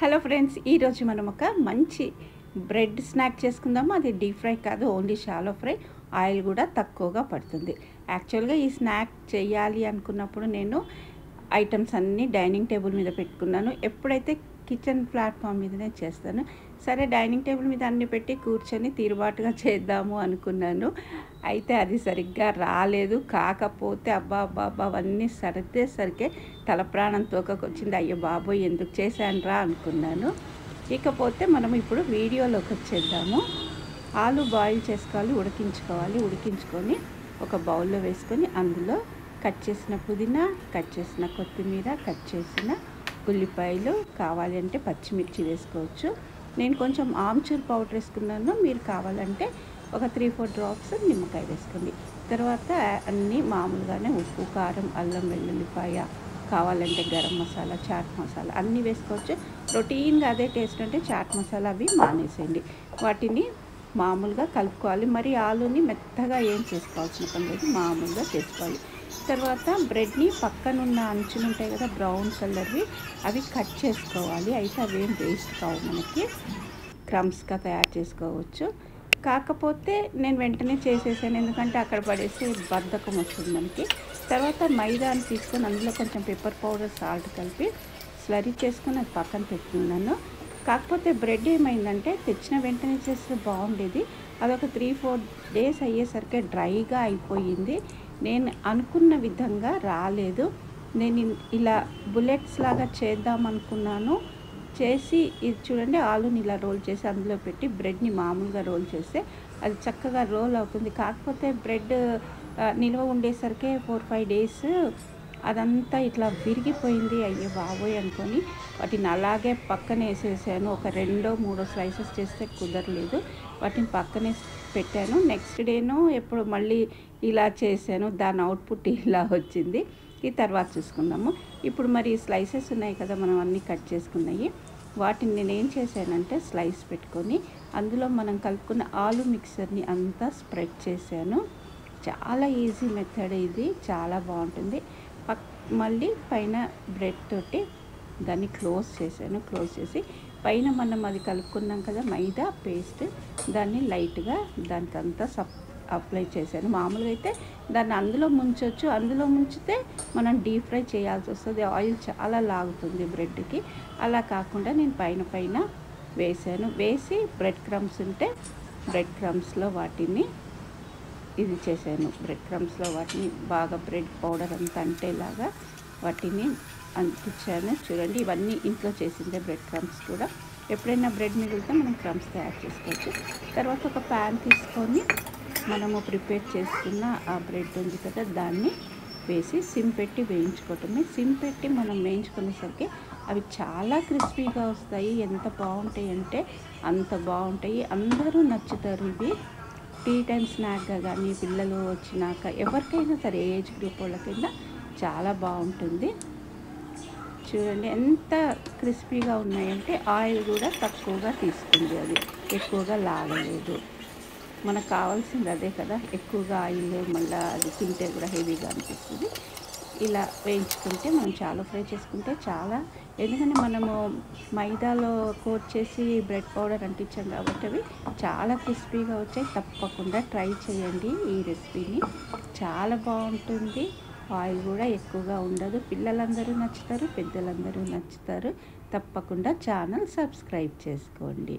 Hello friends, ఈరోజు మనం ఒక మంచి బ్రెడ్ స్నాక్ చేసుకుందాము. అది డీప్ ఫ్రై కాదు, ఓన్లీ షాలో ఫ్రై. ఆయిల్ కూడా తక్కువగా పడుతుంది. యాక్చువల్గా ఈ స్నాక్ చేయాలి అనుకున్నప్పుడు నేను ఐటమ్స్ అన్నీ డైనింగ్ టేబుల్ మీద పెట్టుకున్నాను. ఎప్పుడైతే కిచెన్ ప్లాట్ఫామ్ మీదనే చేస్తాను. సరే, డైనింగ్ టేబుల్ మీద అన్ని పెట్టి కూర్చొని తీరుబాటుగా చేద్దాము అనుకున్నాను. అయితే అది సరిగ్గా రాలేదు. కాకపోతే అబ్బా అవన్నీ సరికే తలప్రాణం తోకకొచ్చింది. అయ్యో బాబోయ్, ఎందుకు చేశాను రా అనుకున్నాను. ఇకపోతే మనం ఇప్పుడు వీడియోలోకి వచ్చేద్దాము. ఆలు బాయిల్ చేసుకోవాలి, ఉడికించుకొని ఒక బౌల్లో వేసుకొని అందులో కట్ చేసిన పుదీనా, కట్ చేసిన కొత్తిమీర, కట్ చేసిన ఉల్లిపాయలు, కావాలి అంటే పచ్చిమిర్చి వేసుకోవచ్చు. నేను కొంచెం ఆమ్చూర్ పౌడర్ వేసుకున్నాను. మీరు కావాలంటే ఒక 3-4 డ్రాప్స్ నిమ్మకాయ వేసుకోండి. తర్వాత అన్నీ మామూలుగానే ఉప్పు, కారం, అల్లం వెల్లుల్లిపాయ, కావాలంటే గరం మసాలా, చాట్ మసాలా అన్నీ వేసుకోవచ్చు. రొటీన్గా అదే టేస్ట్ అంటే చాట్ మసాలా అవి మానేసేయండి. వాటిని మామూలుగా కలుపుకోవాలి. మరి ఆలుని మెత్తగా ఏం చేసుకోవాల్సిన పని లేదు, మామూలుగా చేసుకోవాలి. తర్వాత బ్రెడ్ని పక్కనున్న అంచులు ఉంటాయి కదా, బ్రౌన్ కలర్వి, అవి కట్ చేసుకోవాలి. అయితే అవేం వేస్ట్ కావు, మనకి క్రమ్స్గా తయారు చేసుకోవచ్చు. కాకపోతే నేను వెంటనే చేసేసాను, ఎందుకంటే అక్కడ పడేసి బద్ధకం వస్తుంది మనకి. తర్వాత మైదాని తీసుకొని అందులో కొంచెం పెప్పర్ పౌడర్, సాల్ట్ కలిపి స్లరీ చేసుకొని అది పక్కన పెట్టుకున్నాను. కాకపోతే బ్రెడ్ ఏమైందంటే తెచ్చిన వెంటనే చేస్తే బాగుండేది. అదొక 3-4 డేస్ అయ్యేసరికి డ్రైగా అయిపోయింది. నేను అనుకున్న విధంగా రాలేదు. నేను ఇలా బుల్లెట్స్ లాగా చేద్దాం అనుకున్నాను. చేసి ఇది చూడండి, ఆలుని ఇలా రోల్ చేసి అందులో పెట్టి బ్రెడ్ని మామూలుగా రోల్ చేస్తే అది చక్కగా రోల్ అవుతుంది. కాకపోతే బ్రెడ్ నిల్వ ఉండేసరికి 4-5 డేస్ అదంతా ఇట్లా విరిగిపోయింది. అయ్యో బాబోయ్ అనుకొని వాటిని అలాగే పక్కన వేసేసాను. ఒక 2-3 స్లైసెస్ చేస్తే కుదరలేదు, వాటిని పక్కనే పెట్టాను. నెక్స్ట్ డేను ఎప్పుడు మళ్ళీ ఇలా చేశాను, దాని అవుట్పుట్ ఇలా వచ్చింది. ఈ తర్వాత చూసుకుందాము. ఇప్పుడు మరి స్లైసెస్ ఉన్నాయి కదా, మనం అన్నీ కట్ చేసుకున్నాయి, వాటిని నేను ఏం చేశానంటే స్లైస్ పెట్టుకొని అందులో మనం కలుపుకున్న ఆలు మిక్సర్ని అంతా స్ప్రెడ్ చేశాను. చాలా ఈజీ మెథడ్ ఇది, చాలా బాగుంటుంది. మళ్ళీ పైన బ్రెడ్ తోటి దాన్ని క్లోజ్ చేసి పైన మనం అది కలుపుకున్నాం కదా మైదా పేస్ట్, దాన్ని లైట్గా దానికంతా అప్లై చేశాను. మామూలుగా అయితే దాన్ని అందులో ముంచవచ్చు, అందులో ముంచితే మనం డీప్ ఫ్రై చేయాల్సి వస్తుంది, ఆయిల్ చాలా లాగుతుంది బ్రెడ్కి. అలా కాకుండా నేను పైన వేసాను. వేసి బ్రెడ్ క్రమ్స్ ఉంటే బ్రెడ్ క్రమ్స్లో వాటిని ఇది చేశాను. బ్రెడ్ క్రమ్స్లో వాటిని బాగా బ్రెడ్ పౌడర్ అంతా అంటేలాగా వాటిని అంటించాను. చూడండి, ఇవన్నీ ఇంట్లో చేసిందే బ్రెడ్ క్రమ్స్ కూడా. ఎప్పుడైనా బ్రెడ్ మిగిలితే మనం క్రమ్స్ తయారు చేసుకోవచ్చు. తర్వాత ఒక ప్యాన్ తీసుకొని మనము ప్రిపేర్ చేసుకున్న ఆ బ్రెడ్ ఉంది కదా, దాన్ని వేసి సిమ్ పెట్టి వేయించుకోవటమే. సిమ్ పెట్టి మనం వేయించుకునేసరికి అవి చాలా క్రిస్పీగా వస్తాయి. ఎంత బాగుంటాయి అంటే అంత బాగుంటాయి. అందరూ నచ్చుతారు ఇవి. టీ టైం స్నాక్గా కానీ, పిల్లలు వచ్చినాక ఎవరికైనా సరే, ఏజ్ గ్రూప్ వాళ్ళకైనా చాలా బాగుంటుంది. చూడండి ఎంత క్రిస్పీగా ఉన్నాయంటే ఆయిల్ కూడా తక్కువగా తీసుకుంది, అది ఎక్కువగా లాగలేదు. మనకు కావాల్సింది అదే కదా, ఎక్కువగా ఆయిల్ మళ్ళీ అది తింటే కూడా హెవీగా అనిపిస్తుంది. ఇలా వేయించుకుంటే మనం చాలా ఫ్రై చేసుకుంటే చాలా, ఎందుకంటే మనము మైదాలో కోట్ చేసి బ్రెడ్ పౌడర్ అంటించాం కాబట్టి అవి చాలా క్రిస్పీగా వచ్చాయి. తప్పకుండా ట్రై చేయండి ఈ రెసిపీని, చాలా బాగుంటుంది. ఆయిల్ కూడా ఎక్కువగా ఉండదు. పిల్లలందరూ నచ్చుతారు, పెద్దలందరూ నచ్చుతారు. తప్పకుండా ఛానల్ సబ్స్క్రైబ్ చేసుకోండి.